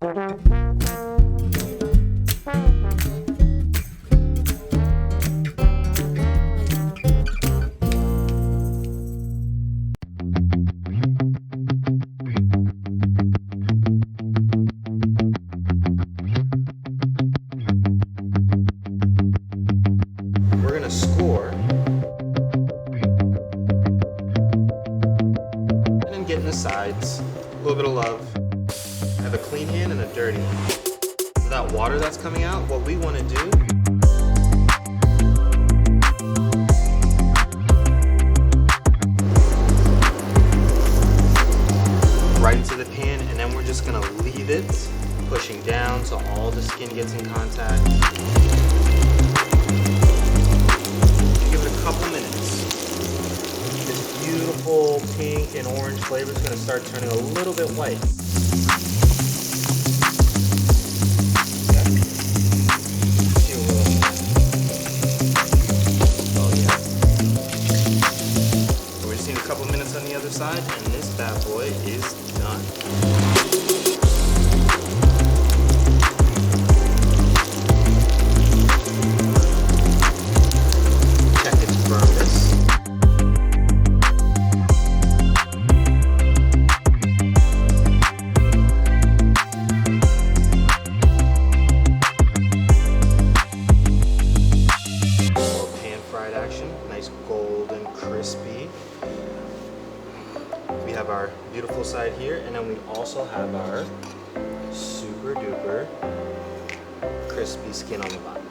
We're gonna score and then get in the sides, a little bit of love. I have a clean hand and a dirty hand. So that water that's coming out, what we want to do right into the pan, and then we're just gonna leave it pushing down so all the skin gets in contact. Give it a couple minutes. This beautiful pink and orange flavor is gonna start turning a little bit white. Couple minutes on the other side, and this bad boy is done. Check its firmness. Little pan fried action, nice golden crispy. We have our beautiful side here, and then we also have our super duper crispy skin on the bottom.